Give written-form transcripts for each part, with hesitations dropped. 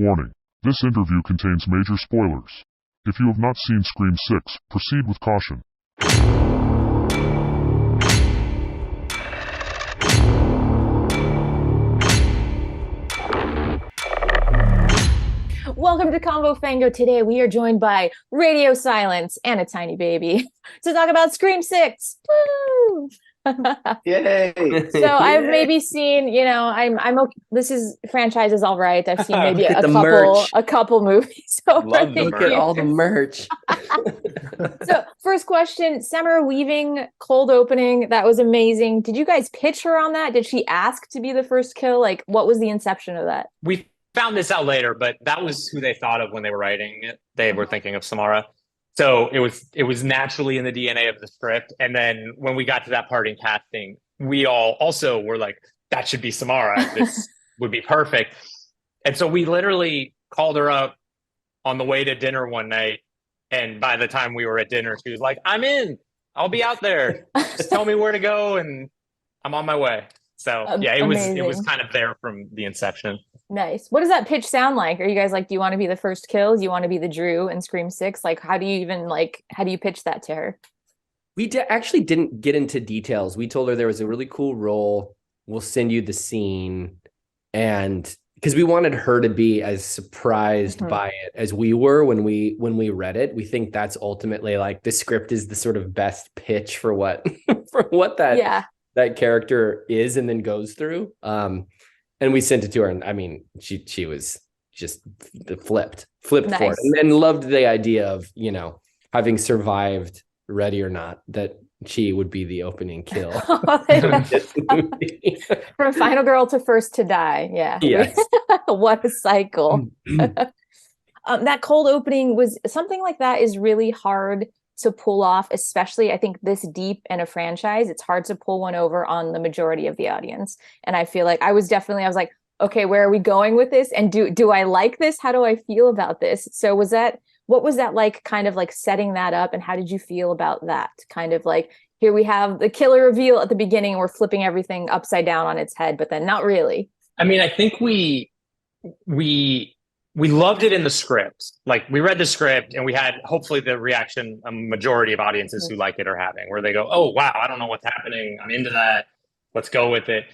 Warning: this interview contains major spoilers. If you have not seen Scream 6, proceed with caution. Welcome to Convo Fango. Today we are joined by Radio Silence and a tiny baby to talk about Scream 6. Woo! Yay! So I've maybe seen, I'm okay. This is franchise is all right. I've seen maybe a couple movies over Love the the years. merch. Look at all the merch. So first question, Summer Weaving, cold opening. That was amazing. Did you guys pitch her on that? Did she ask to be the first kill? Like, what was the inception of that? We found this out later, but that was who they thought of when they were writing it. They were thinking of Samara. So it was naturally in the DNA of the script. And then when we got to that part in casting, we all also were like, that should be Samara. This would be perfect. And so we literally called her up on the way to dinner one night. And by the time we were at dinner, she was like, I'm in. I'll be out there. Just tell me where to go and I'm on my way. So yeah, it was kind of there from the inception. Nice. What does that pitch sound like? Are you guys like, do you want to be the first kill? Do you want to be the Drew in Scream 6? Like, how do you pitch that to her? We actually didn't get into details. We told her there was a really cool role. We'll send you the scene. And because we wanted her to be as surprised by it as we were when we read it. We think that's ultimately like the script is the sort of best pitch for what that character is and then goes through. And we sent it to her, and I mean, she was just flipped nice. For it, and loved the idea of having survived Ready or Not, that she would be the opening kill. From final girl to first to die. Yeah. Yes. What a cycle. That cold opening was something like that is really hard to pull off, especially I think this deep in a franchise. It's hard to pull one over on the majority of the audience. And I feel like I was like, okay, where are we going with this? And do I like this? How do I feel about this? So what was that like, kind of like setting that up? And how did you feel about that? Kind of like, here we have the killer reveal at the beginning. We're flipping everything upside down on its head, but then not really. I mean, I think we loved it in the script. Like, we read the script and we had hopefully the reaction a majority of audiences who like it are having, where they go, oh, wow, I don't know what's happening. I'm into that. Let's go with it.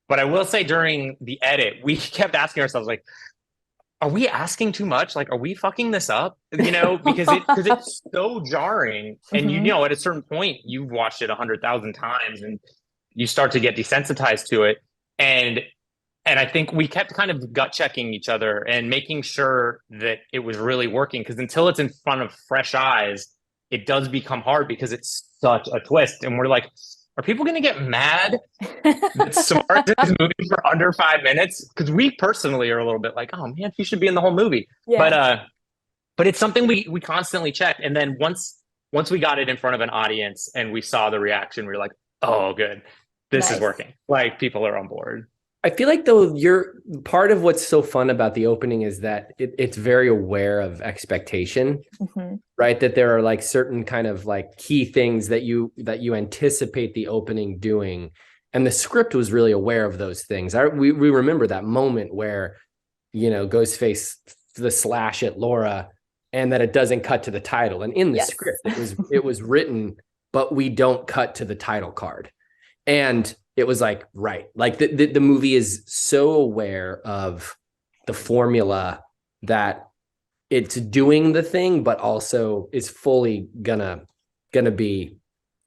But I will say during the edit, we kept asking ourselves, like, are we asking too much? Like, are we fucking this up? Because it's so jarring. And at a certain point, you've watched it 100,000 times and you start to get desensitized to it. And I think we kept kind of gut checking each other and making sure that it was really working. Because until it's in front of fresh eyes, it does become hard because it's such a twist. And we're like, are people going to get mad that Samara did this movie for under 5 minutes? Because we personally are a little bit like, oh man, she should be in the whole movie. Yeah. But it's something we constantly check. And then once we got it in front of an audience and we saw the reaction, we were like, oh, good. This is working. Like, people are on board. I feel like, though, you're part of what's so fun about the opening is that it's very aware of expectation, right? That there are like certain kind of like key things that you anticipate the opening doing. And the script was really aware of those things. We remember that moment where, Ghostface the slash at Laura and that it doesn't cut to the title. And in the script, it was written, but we don't cut to the title card. And it was like, right. Like the movie is so aware of the formula that it's doing the thing, but also is fully gonna be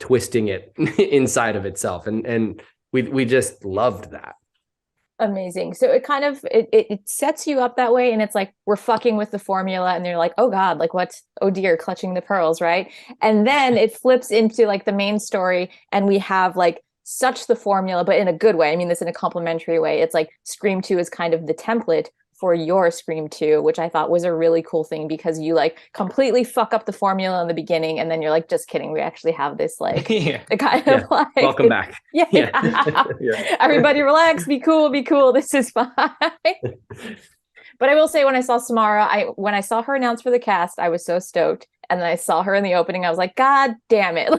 twisting it inside of itself. And we just loved that. Amazing. So it kind of, it sets you up that way. And it's like, we're fucking with the formula and they're like, oh God, like what? Oh dear, clutching the pearls. Right. And then it flips into like the main story and we have like such the formula, but in a good way. I mean this in a complimentary way. It's like Scream 2 is kind of the template for your Scream 2, which I thought was a really cool thing because you like completely fuck up the formula in the beginning and then you're like, just kidding, we actually have this like kind of like welcome back. Yeah. Everybody relax, be cool, this is fine. But I will say, when I saw Samara, when I saw her announced for the cast, I was so stoked. And then I saw her in the opening. I was like, God damn it.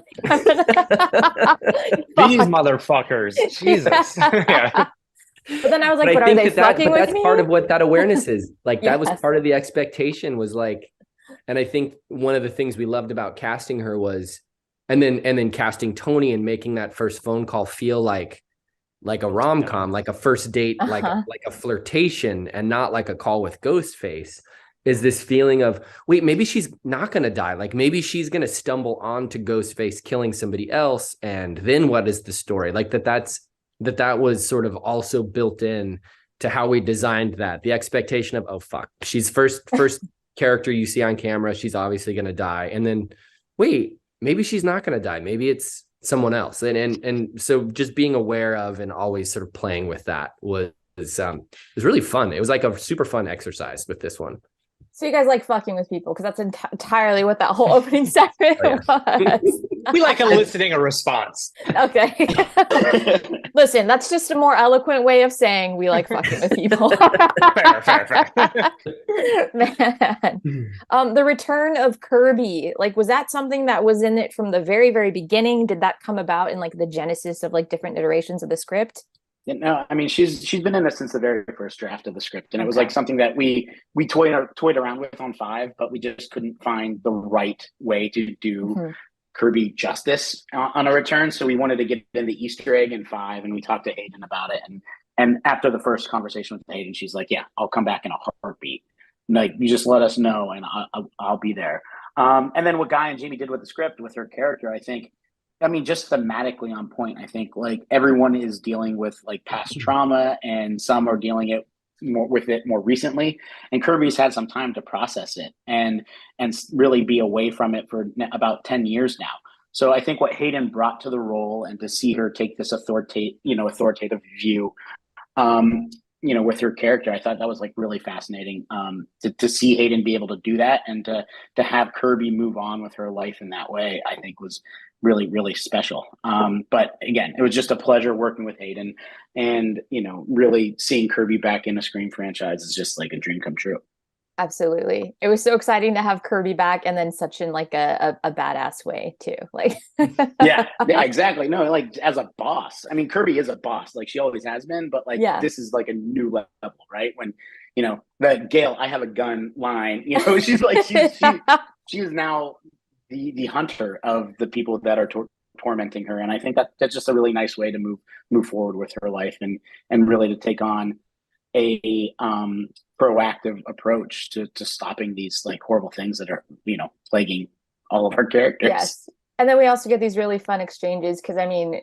These motherfuckers. Jesus. Yeah. But then I was like, But but I are think they fucking with that's me? part of what that awareness is. Like that was Yes. part of the expectation was like, and I think one of the things we loved about casting her was, and then casting Tony and making that first phone call feel like a rom-com, like a first date, like a flirtation, and not like a call with Ghostface, is this feeling of, wait, maybe she's not going to die. Like maybe she's going to stumble onto Ghostface killing somebody else. And then what is the story? Like that was sort of also built in to how we designed that. The expectation of, oh, fuck, she's first character you see on camera. She's obviously going to die. And then, wait, maybe she's not going to die. Maybe it's someone else. And so just being aware of and always sort of playing with that was really fun. It was like a super fun exercise with this one. So you guys like fucking with people, because that's entirely what that whole opening segment was. We like eliciting a response. Okay. Listen, that's just a more eloquent way of saying we like fucking with people. Fair. Man. The return of Kirby, like, was that something that was in it from the very, very beginning? Did that come about in like the genesis of like different iterations of the script? No, I mean she's been in this since the very first draft of the script, and it was like something that we toyed around with on 5, but we just couldn't find the right way to do Kirby justice on a return. So we wanted to get in the Easter egg in 5, and we talked to Hayden about it. And after the first conversation with Hayden, she's like, "Yeah, I'll come back in a heartbeat. Like, you just let us know, and I'll be there." And then what Guy and Jamie did with the script with her character, I think. I mean, just thematically on point. I think like everyone is dealing with like past trauma, and some are dealing with it more recently. And Kirby's had some time to process it and really be away from it for about 10 years now. So I think what Hayden brought to the role, and to see her take this authoritative view, with her character, I thought that was like really fascinating. To see Hayden be able to do that, and to have Kirby move on with her life in that way, I think was really, really special. But again, it was just a pleasure working with Hayden, and really seeing Kirby back in the Scream franchise is just like a dream come true. Absolutely. It was so exciting to have Kirby back, and then such in like a badass way too. Like yeah, exactly. No, like as a boss. I mean, Kirby is a boss, like she always has been, but like this is like a new level, right? When the Gail, I have a gun line, she's like she is now the hunter of the people that are tormenting her. And I think that's just a really nice way to move forward with her life, and really to take on a proactive approach to stopping these like horrible things that are plaguing all of our characters. Yes. And then we also get these really fun exchanges, because I mean,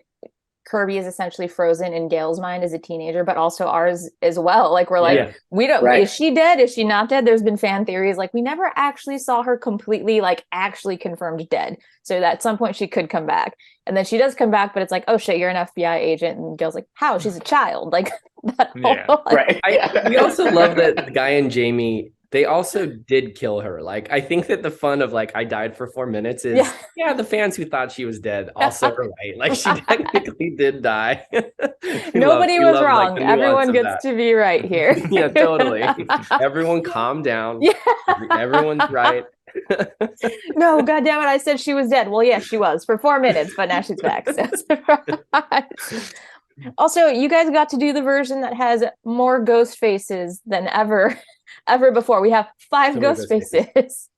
Kirby is essentially frozen in Gail's mind as a teenager, but also ours as well. Like, we're like, we don't, is she dead? Is she not dead? There's been fan theories. Like, we never actually saw her completely, like, actually confirmed dead. So that at some point she could come back. And then she does come back, but it's like, oh shit, you're an FBI agent. And Gail's like, how? She's a child. Like, that whole, like, we also love that Guy and Jamie, they also did kill her. Like, I think that the fun of like, I died for 4 minutes is, the fans who thought she was dead also are right. Like, she technically did die. Nobody was wrong. Like, everyone gets to be right here. Yeah, totally. Everyone calm down. Yeah. Everyone's right. No, God damn it, I said she was dead. Well, yes, she was for 4 minutes, but now she's back. So, also, you guys got to do the version that has more ghost faces than ever before. We have 5 ghost faces.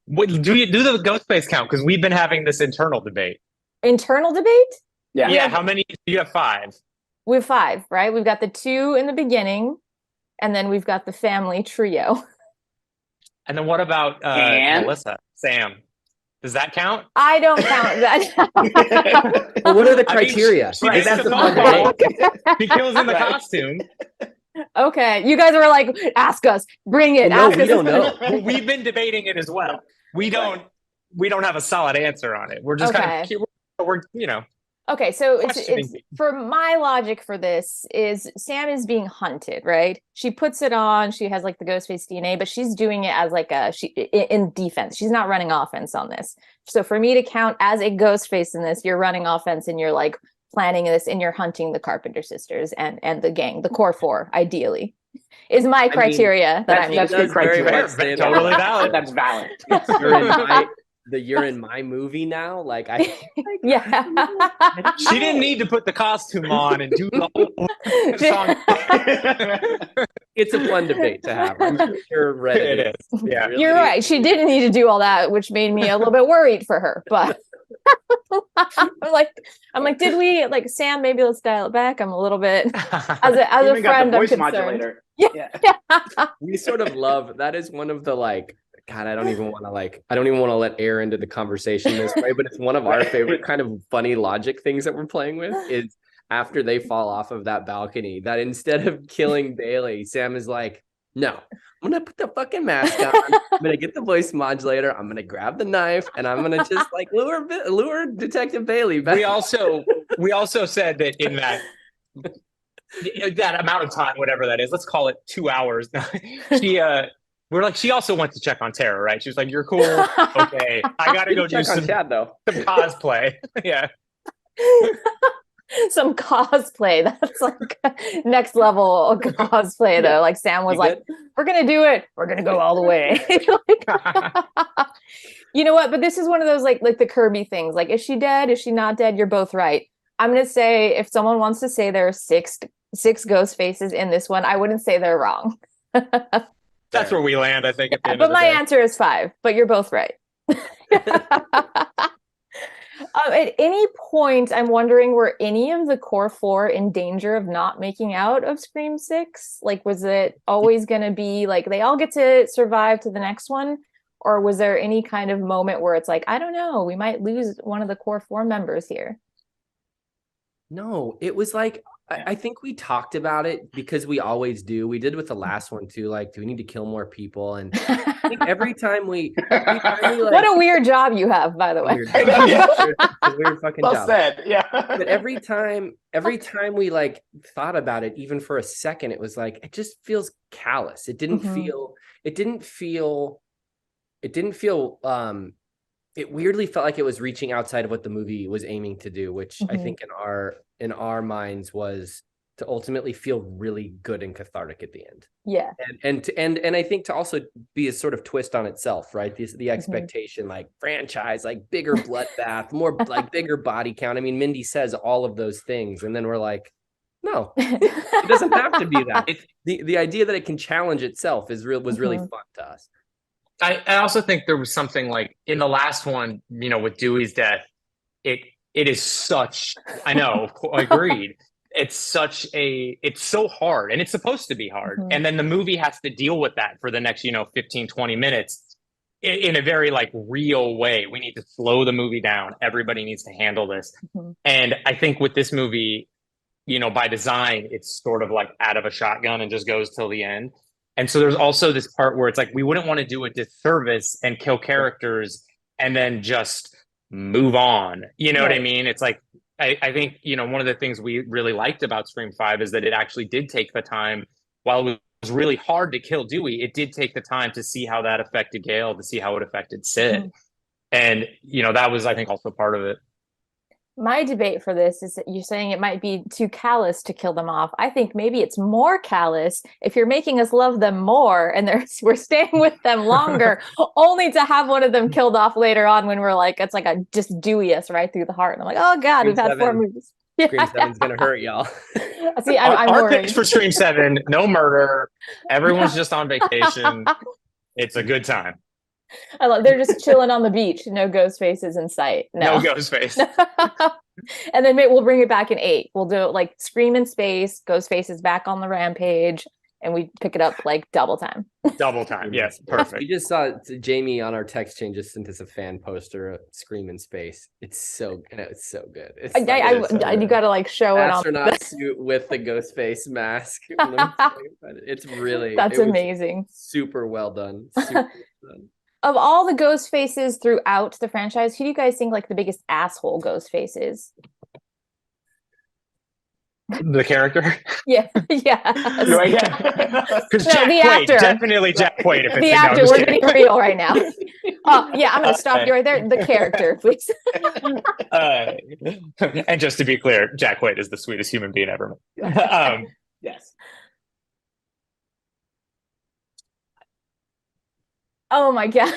Wait, do you do the ghost face count? Because we've been having this internal debate. Internal debate? Yeah. How many do you have? 5? We have 5, right? We've got the 2 in the beginning, and then we've got the family trio. And then what about Melissa, Sam? Does that count? I don't count that. Well, what are the criteria? That's the fun debate. He kills in the costume. Okay, you guys were like, ask us, bring it. No, ask we us. don't know. Well, we've been debating it as well. We don't have a solid answer on it. We're just kind of Okay, so it's for my logic for this is Sam is being hunted, right? She puts it on. She has like the Ghostface DNA, but she's doing it as like in defense. She's not running offense on this. So for me to count as a Ghostface in this, you're running offense, and you're like planning this, and you're hunting the Carpenter sisters and the gang, the core 4, ideally, is my criteria. That's good criteria. Totally valid. That's valid. the "you're in my movie now." Like I Yeah. She didn't need to put the costume on and do the whole song. It's a fun debate to have. I'm sure Reddit It is. Yeah. really- You're right. She didn't need to do all that, which made me a little bit worried for her. But I'm like, did we like Sam? Maybe let's dial it back. I'm a little bit as a Even got the friend. I'm voice concerned. modulator. Yeah. We sort of love that is one of the like, God, I don't even want to let air into the conversation this way, but it's one of our favorite kind of funny logic things that we're playing with is after they fall off of that balcony, that instead of killing Bailey, Sam is like, no, I'm gonna put the fucking mask on. I'm gonna get the voice modulator. I'm gonna grab the knife, and I'm gonna just like lure Detective Bailey back. We also said that in that amount of time, whatever that is, let's call it 2 hours. We're like, she also went to check on Tara, right? She was like, "You're cool, okay. I gotta go do some Chad though. cosplay." Yeah. Some cosplay. That's like next level cosplay though. Like Sam was like, we're gonna do it. We're gonna go all the way. You know what? But this is one of those like the Kirby things. Like, is she dead? Is she not dead? You're both right. I'm gonna say if someone wants to say there are six ghost faces in this one, I wouldn't say they're wrong. That's where we land, I think. At the end But of the my day. answer is 5. But you're both right. At any point, I'm wondering, were any of the core 4 in danger of not making out of Scream 6? Like, was it always going to be like they all get to survive to the next one? Or was there any kind of moment where it's like, I don't know, we might lose one of the core 4 members here? No, it was like, I think we talked about it because we always do. We did with the last one too. Like, do we need to kill more people? And I think every time we like, what a weird job you have, by the way. Weird job. It's a weird fucking Well job. said. Yeah. But every time we like thought about it, even for a second, it was like, it just feels callous. It didn't feel, it weirdly felt like it was reaching outside of what the movie was aiming to do, which I think in our minds was to ultimately feel really good and cathartic at the end. Yeah. And I think to also be a sort of twist on itself, right? The expectation, like franchise, like bigger bloodbath, more like bigger body count. I mean, Mindy says all of those things, and then we're like, no, it doesn't have to be that. The idea that it can challenge itself was really fun to us. I also think there was something like in the last one, with Dewey's death, it is such, I know, agreed. It's so hard, and it's supposed to be hard. And then the movie has to deal with that for the next, 15, 20 minutes in a very like real way. We need to slow the movie down. Everybody needs to handle this. And I think with this movie, by design, it's sort of like out of a shotgun and just goes till the end. And so there's also this part where it's like, we wouldn't want to do a disservice and kill characters and then just move on. You know what I mean? It's like, I think, one of the things we really liked about Scream 5 is that it actually did take the time, while it was really hard to kill Dewey, it did take the time to see how that affected Gail, to see how it affected Sid. And, that was, I think, also part of it. My debate for this is that you're saying it might be too callous to kill them off. I think maybe it's more callous if you're making us love them more and we're staying with them longer, only to have one of them killed off later on when we're like, it's like a just Dewey us right through the heart. And I'm like, oh God, we've had 4 movies. Scream 7's gonna hurt y'all. See, I'm our worried. pitch for Scream 7, no murder. Everyone's just on vacation. It's a good time. I love. They're just chilling on the beach. No ghost faces in sight. No ghost face. And then we'll bring it back in 8. We'll do it like Scream in space, ghost faces back on the rampage, and we pick it up like double time. Double time. Yes, perfect. We just saw Jamie on our text chain just sent us a fan poster of Scream in space. It's so good. It's you got to like show it on astronaut suit with the ghost face mask. It's really amazing. Super well done. Super well done. Of all the ghost faces throughout the franchise, who do you guys think like the biggest asshole ghost face is? The character? Yeah. Because Jack the actor. Definitely Jack Quaid. The actor, we're getting real right now. Yeah, I'm going to stop you right there. The character, please. And just to be clear, Jack Quaid is the sweetest human being ever. Yes. Oh my God.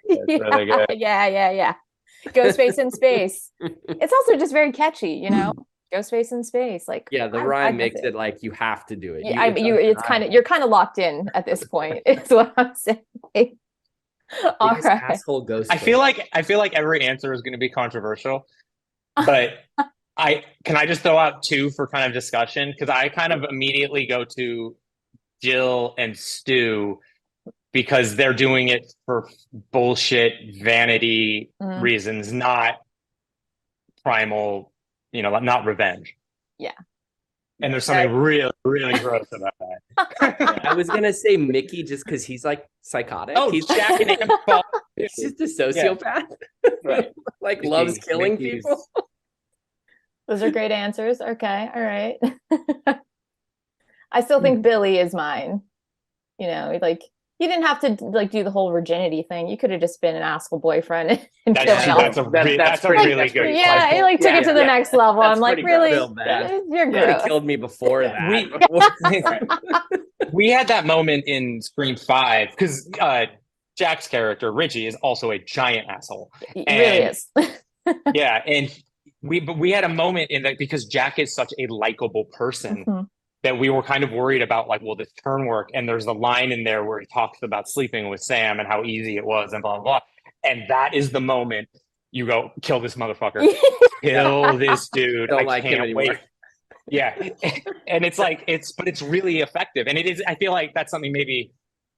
really good. Yeah. Ghostface in space. It's also just very catchy, you know? Ghostface in space. Like, Yeah, the rhyme makes it like you have to do it. Yeah, you're kind of locked in at this point. Is what I'm saying. All right. Asshole Ghostface. I feel like every answer is going to be controversial, but can I just throw out two for kind of discussion? Because I kind of immediately go to Jill and Stu because they're doing it for bullshit vanity reasons, not primal, not revenge. Yeah. And there's something really, really gross about that. I was gonna say Mickey just because he's like psychotic. Oh, he's Jack and Amber. He's just a sociopath. Right. Like Mickey's- loves killing Mickey's- people. Those are great answers. Okay. All right. I still think Billy is mine. Like you didn't have to like do the whole virginity thing. You could have just been an asshole boyfriend and That's a really good. yeah, he like took it to the next level. That's I'm like, pretty really? Real bad. You're You could have gross. killed me before that. We had that moment in Scream 5 because Jack's character Richie is also a giant asshole. He really is. Yeah, and we had a moment in that because Jack is such a likable person that we were kind of worried about, like, will this turn work? And there's a line in there where he talks about sleeping with Sam and how easy it was and blah blah blah. And that is the moment you go, kill this motherfucker, kill this dude. Don't I like him can't anymore. wait. Yeah, and it's like but it's really effective, and it is. I feel like that's something maybe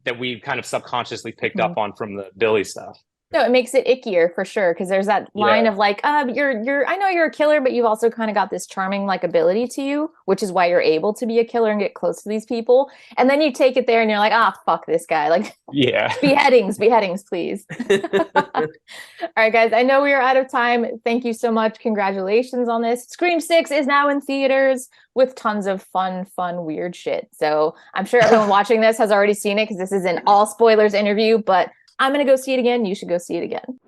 that we kind of subconsciously picked up on from the Billy stuff. No, it makes it ickier for sure because there's that line of like, you're I know you're a killer, but you've also kind of got this charming like ability to you, which is why you're able to be a killer and get close to these people. And then you take it there and you're like, fuck this guy. Like, Yeah. beheadings, please. All right, guys. I know we are out of time. Thank you so much. Congratulations on this. Scream 6 is now in theaters with tons of fun, weird shit. So I'm sure everyone watching this has already seen it because this is an all spoilers interview, but I'm going to go see it again. You should go see it again.